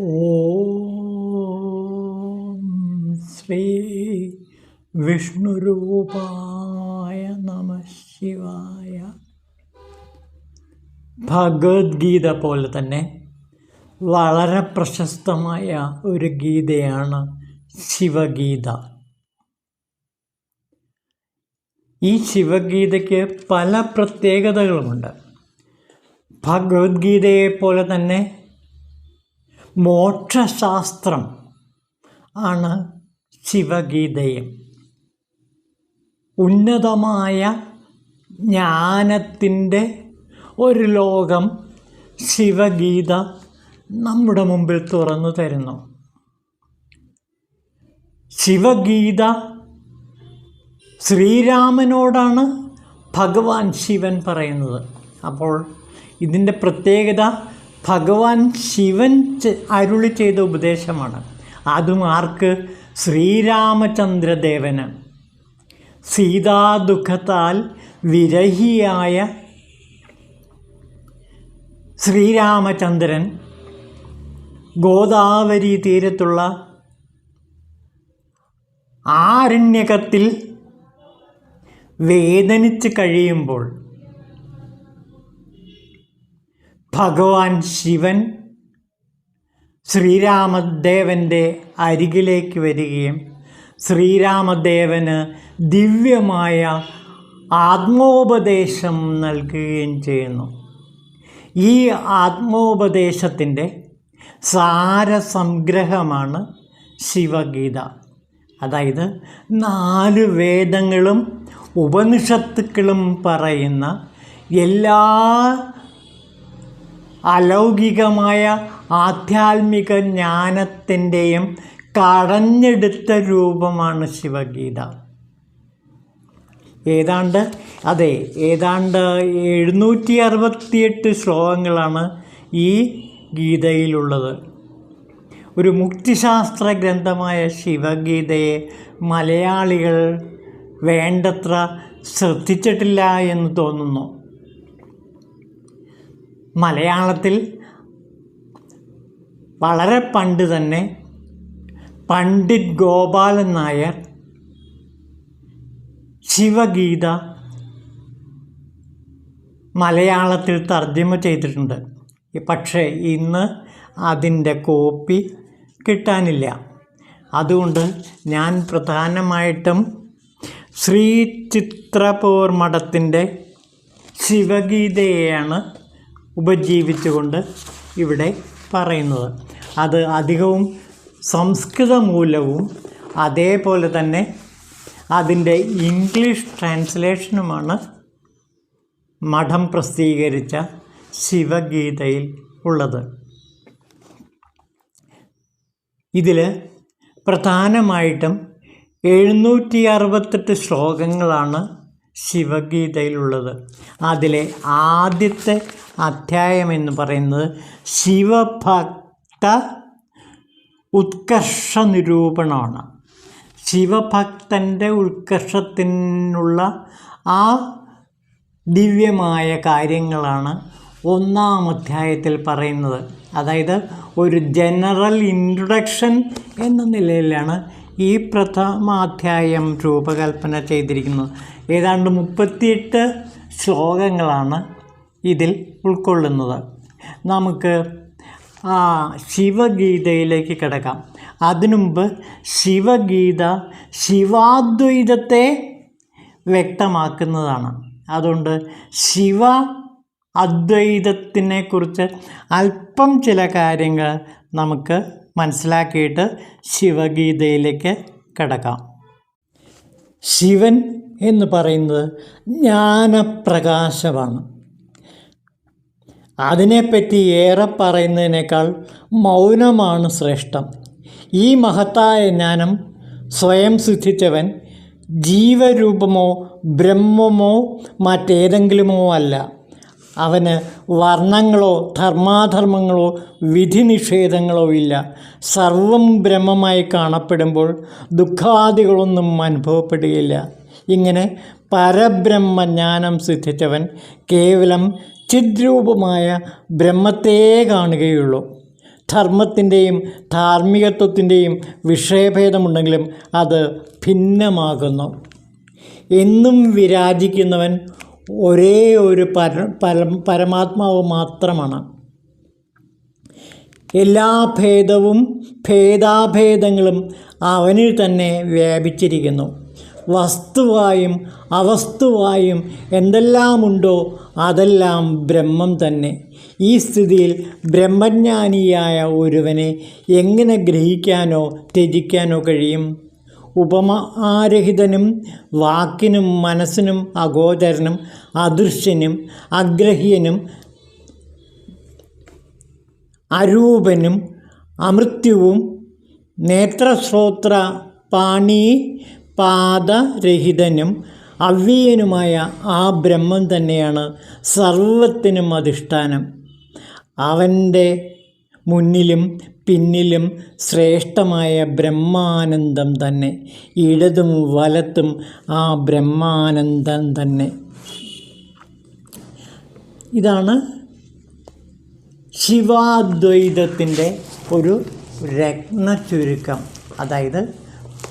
ഓം ശ്രീ വിഷ്ണുരൂപായ നമഃ ശിവായ. ഭഗവത്ഗീത പോലെ തന്നെ വളരെ പ്രശസ്തമായ ഒരു ഗീതയാണ് ശിവഗീത. ഈ ശിവഗീതയ്ക്ക് പല പ്രത്യേകതകളുമുണ്ട്. ഭഗവത്ഗീതയെ പോലെ തന്നെ മോക്ഷശാസ്ത്രം ആണ് ശിവഗീതയും. ഉന്നതമായ ജ്ഞാനത്തിൻ്റെ ഒരു ലോകം ശിവഗീത നമ്മുടെ മുമ്പിൽ തുറന്നു തരുന്നു. ശിവഗീത ശ്രീരാമനോടാണ് ഭഗവാൻ ശിവൻ പറയുന്നത്. അപ്പോൾ ഇതിൻ്റെ പ്രത്യേകത ഭഗവാൻ ശിവൻ അരുളി ചെയ്ത ഉപദേശമാണ്. അതും ആർക്ക്? ശ്രീരാമചന്ദ്രദേവന്. സീതാദുഃഖത്താൽ വിരഹിയായ ശ്രീരാമചന്ദ്രൻ ഗോദാവരി തീരത്തുള്ള ആരണ്യകത്തിൽ വേദനിച്ച് കഴിയുമ്പോൾ ഭഗവാൻ ശിവൻ ശ്രീരാമദേവൻ്റെ അരികിലേക്ക് വരികയും ശ്രീരാമദേവന് ദിവ്യമായ ആത്മോപദേശം നൽകുകയും ചെയ്യുന്നു. ഈ ആത്മോപദേശത്തിൻ്റെ സാരസംഗ്രഹമാണ് ശിവഗീത. അതായത് 4 വേദങ്ങളും ഉപനിഷത്തുക്കളും പറയുന്ന എല്ലാ അലൗകികമായ ആധ്യാത്മിക ജ്ഞാനത്തിൻ്റെയും കടഞ്ഞെടുത്ത രൂപമാണ് ശിവഗീത. ഏതാണ്ട് 768 ശ്ലോകങ്ങളാണ് ഈ ഗീതയിലുള്ളത്. ഒരു മുക്തിശാസ്ത്ര ഗ്രന്ഥമായ ശിവഗീതയെ മലയാളികൾ വേണ്ടത്ര ശ്രദ്ധിച്ചിട്ടില്ല എന്ന് തോന്നുന്നു. മലയാളത്തിൽ വളരെ പണ്ട് തന്നെ പണ്ഡിറ്റ് ഗോപാലൻ നായർ ശിവഗീത മലയാളത്തിൽ തർജ്ജമ ചെയ്തിട്ടുണ്ട്. പക്ഷേ ഇന്ന് അതിൻ്റെ കോപ്പി കിട്ടാനില്ല. അതുകൊണ്ട് ഞാൻ പ്രധാനമായിട്ടും ശ്രീ ചിത്രപൂർ മഠത്തിൻ്റെ ശിവഗീതയെയാണ് ഉപജീവിച്ചുകൊണ്ട് ഇവിടെ പറയുന്നത്. അത് അധികവും സംസ്കൃത മൂലവും അതേപോലെ തന്നെ അതിൻ്റെ ഇംഗ്ലീഷ് ട്രാൻസ്ലേഷനുമാണ് മഠം പ്രസിദ്ധീകരിച്ച ശിവഗീതയിൽ ഉള്ളത്. ഇതിൽ പ്രധാനമായിട്ടും 768 ശ്ലോകങ്ങളാണ് ശിവഗീതയിലുള്ളത്. അതിലെ ആദ്യത്തെ അധ്യായം എന്ന് പറയുന്നത് ശിവഭക്ത ഉത്കർഷ നിരൂപണമാണ്. ശിവഭക്തൻ്റെ ഉത്കർഷത്തിനുള്ള ആ ദിവ്യമായ കാര്യങ്ങളാണ് 1-ാം അധ്യായത്തിൽ പറയുന്നത്. അതായത് ഒരു ജനറൽ ഇൻട്രൊഡക്ഷൻ എന്ന നിലയിലാണ് ഈ പ്രഥമാധ്യായം രൂപകൽപ്പന ചെയ്തിരിക്കുന്നത്. ഏതാണ്ട് 38 ശ്ലോകങ്ങളാണ് ഇതിൽ ഉൾക്കൊള്ളുന്നത്. നമുക്ക് ആ ശിവഗീതയിലേക്ക് കിടക്കാം. അതിനുമുമ്പ് ശിവഗീത ശിവാദ്വൈതത്തെ വ്യക്തമാക്കുന്നതാണ്. അതുകൊണ്ട് ശിവ അദ്വൈതത്തിനെക്കുറിച്ച് അല്പം ചില കാര്യങ്ങൾ നമുക്ക് മനസ്സിലാക്കിയിട്ട് ശിവഗീതയിലേക്ക് കിടക്കാം. ശിവൻ എന്ന് പറയുന്നത് ജ്ഞാനപ്രകാശമാണ്. അതിനെപ്പറ്റി ഏറെ പറയുന്നതിനേക്കാൾ മൗനമാണ് ശ്രേഷ്ഠം. ഈ മഹത്തായ ജ്ഞാനം സ്വയം സിദ്ധിച്ചവൻ ജീവരൂപമോ ബ്രഹ്മമോ മറ്റേതെങ്കിലുമോ അല്ല. അവന് വർണ്ണങ്ങളോ ധർമാധർമ്മങ്ങളോ വിധി നിഷേധങ്ങളോ ഇല്ല. സർവം ബ്രഹ്മമായി കാണപ്പെടുമ്പോൾ ദുഃഖാദികളൊന്നും അനുഭവപ്പെടുകയില്ല. ഇങ്ങനെ പരബ്രഹ്മജ്ഞാനം സിദ്ധിച്ചവൻ കേവലം ചിദ്രൂപമായ ബ്രഹ്മത്തെ കാണുകയുള്ളൂ. ധർമ്മത്തിൻ്റെയും ധാർമ്മികത്വത്തിൻ്റെയും വിഷയഭേദമുണ്ടെങ്കിലും അത് ഭിന്നമാകുന്നു. എന്നും വിരാജിക്കുന്നവൻ ഒരേ ഒരു പരമാത്മാവ് മാത്രമാണ്. എല്ലാ ഭേദാഭേദങ്ങളും അവനിൽ തന്നെ വ്യാപിച്ചിരിക്കുന്നു. വസ്തുവായും അവസ്തുവായും എന്തെല്ലാമുണ്ടോ അതെല്ലാം ബ്രഹ്മം തന്നെ. ഈ സ്ഥിതിയിൽ ബ്രഹ്മജ്ഞാനിയായ ഒരുവനെ എങ്ങനെ ഗ്രഹിക്കാനോ ത്യജിക്കാനോ കഴിയും? ഉപമാരഹിതനും വാക്കിനും മനസ്സിനും അഗോചരനും അദൃശ്യനും അഗ്രഹ്യനും അരൂപനും അമൃത്യുവും നേത്രശ്രോത്ര പാണി പാദരഹിതനും അവ്യയനുമായ ആ ബ്രഹ്മം തന്നെയാണ് സർവത്തിനും അധിഷ്ഠാനം. അവൻ്റെ മുന്നിലും പിന്നിലും ശ്രേഷ്ഠമായ ബ്രഹ്മാനന്ദം തന്നെ. ഇടതും വലത്തും ആ ബ്രഹ്മാനന്ദം തന്നെ. ഇതാണ് ശിവാദ്വൈതത്തിൻ്റെ ഒരു രത്നചുരുക്കം. അതായത്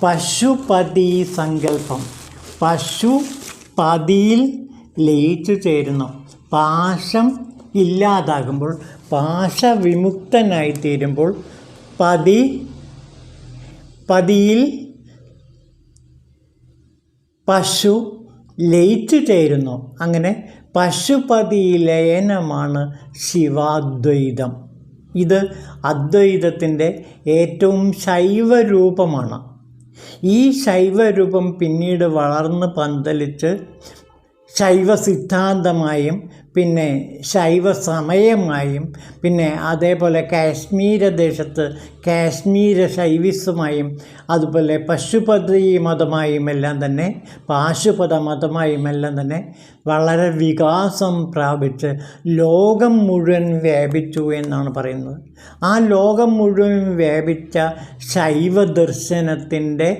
പശുപതി സങ്കല്പം. പശു പതിയിൽ ലയിച്ചു ചേരുന്നു. പാശം ഇല്ലാതാകുമ്പോൾ, പാശവിമുക്തനായിത്തീരുമ്പോൾ പതിയിൽ പശു ലയിച്ചു ചേരുന്നു. അങ്ങനെ പശുപതി ലയനമാണ് ശിവാദ്വൈതം. ഇത് അദ്വൈതത്തിൻ്റെ ഏറ്റവും ശൈവരൂപമാണ്. ഈ ശൈവരൂപം പിന്നീട് വളർന്ന് പന്തലിച്ച് ശൈവ സിദ്ധാന്തമായും പിന്നെ ശൈവ സമയമായും പിന്നെ അതേപോലെ കാശ്മീര ദേശത്ത് കാശ്മീര ശൈവിസമായും അതുപോലെ പശുപതി മതമായും എല്ലാം തന്നെ പാശുപത മതമായും എല്ലാം തന്നെ വളരെ വികാസം പ്രാപിച്ച് ലോകം മുഴുവൻ വ്യാപിച്ചു എന്നാണ് പറയുന്നത്. ആ ലോകം മുഴുവൻ വ്യാപിച്ച ശൈവ ദർശനത്തിൻ്റെ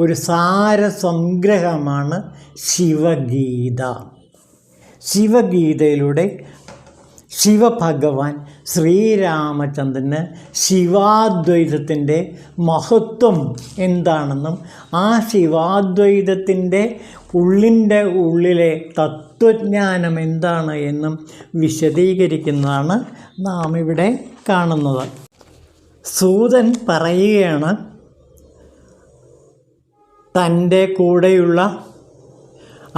ഒരു സാരസംഗ്രഹമാണ് ശിവഗീത. ശിവഗീതയിലൂടെ ശിവഭഗവാൻ ശ്രീരാമചന്ദ്രന് ശിവാദ്വൈതത്തിൻ്റെ മഹത്വം എന്താണെന്നും ആ ശിവാദ്വൈതത്തിൻ്റെ ഉള്ളിലെ തത്വജ്ഞാനം എന്താണ് എന്നും വിശദീകരിക്കുന്നതാണ് നാം ഇവിടെ കാണുന്നത്. സൂതൻ പറയുകയാണ്, തൻ്റെ കൂടെയുള്ള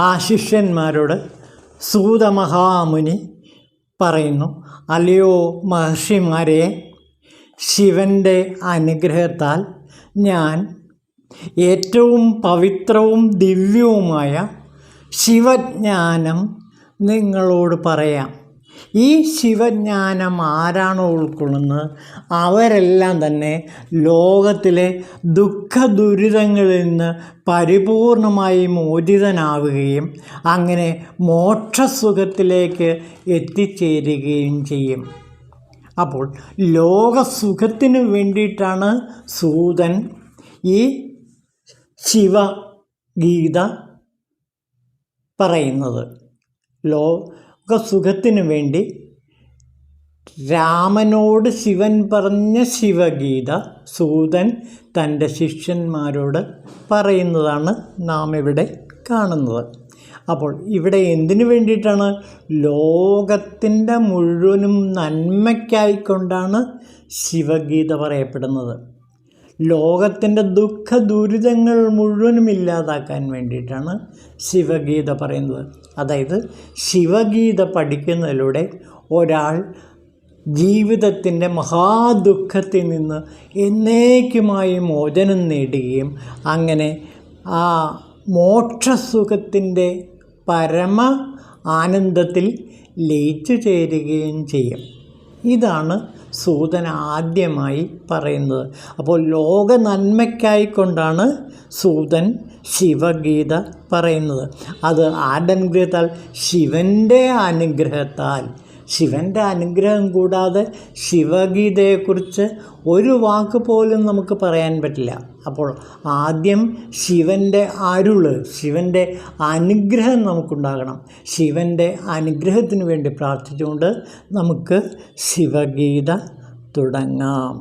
ആ ശിഷ്യന്മാരോട് സൂതമഹാമുനി പറയുന്നു, അല്ലയോ മഹർഷിമാരെ, ശിവൻ്റെ അനുഗ്രഹത്താൽ ഞാൻ ഏറ്റവും പവിത്രവും ദിവ്യവുമായ ശിവജ്ഞാനം നിങ്ങളോട് പറയാം. ഈ ശിവജ്ഞാനം ആരാണോ ഉൾക്കൊള്ളുന്നത് അവരെല്ലാം തന്നെ ലോകത്തിലെ ദുഃഖദുരിതങ്ങളിൽ നിന്ന് പരിപൂർണമായി മോചിതനാവുകയും അങ്ങനെ മോക്ഷസുഖത്തിലേക്ക് എത്തിച്ചേരുകയും ചെയ്യും. അപ്പോൾ ലോകസുഖത്തിന് വേണ്ടിയിട്ടാണ് സൂതൻ ഈ ശിവഗീത പറയുന്നത്. ലോകസുഖത്തിനു വേണ്ടി രാമനോട് ശിവൻ പറഞ്ഞ ശിവഗീത സൂതൻ തൻ്റെ ശിഷ്യന്മാരോട് പറയുന്നതാണ് നാം ഇവിടെ കാണുന്നത്. അപ്പോൾ ഇവിടെ എന്തിനു വേണ്ടിയിട്ടാണ്? ലോകത്തിൻ്റെ മുഴുവനും നന്മയ്ക്കായിക്കൊണ്ടാണ് ശിവഗീത പറയപ്പെടുന്നത്. ലോകത്തിൻ്റെ ദുഃഖ ദുരിതങ്ങൾ മുഴുവനും ഇല്ലാതാക്കാൻ വേണ്ടിയിട്ടാണ് ശിവഗീത പറയുന്നത്. അതായത് ശിവഗീത പഠിക്കുന്നതിലൂടെ ഒരാൾ ജീവിതത്തിൻ്റെ മഹാദുഃഖത്തിൽ നിന്ന് എന്നേക്കുമായി മോചനം നേടുകയും അങ്ങനെ ആ മോക്ഷസുഖത്തിൻ്റെ പരമ ആനന്ദത്തിൽ ലയിച്ചു ചേരുകയും ചെയ്യും. ഇതാണ് സൂതൻ ആദ്യമായി പറയുന്നത്. അപ്പോൾ ലോക നന്മയ്ക്കായിക്കൊണ്ടാണ് സൂതൻ ശിവഗീത പറയുന്നത്. അത് ആരുടെ അനുഗ്രഹത്താൽ? ശിവൻ്റെ അനുഗ്രഹത്താൽ. ശിവൻ്റെ അനുഗ്രഹം കൂടാതെ ശിവഗീതയെക്കുറിച്ച് ഒരു വാക്ക് പോലും നമുക്ക് പറയാൻ പറ്റില്ല. അപ്പോൾ ആദ്യം ശിവൻ്റെ അരുള്, ശിവൻ്റെ അനുഗ്രഹം നമുക്കുണ്ടാകണം. ശിവൻ്റെ അനുഗ്രഹത്തിന് വേണ്ടി പ്രാർത്ഥിച്ചുകൊണ്ട് നമുക്ക് ശിവഗീത തുടങ്ങാം.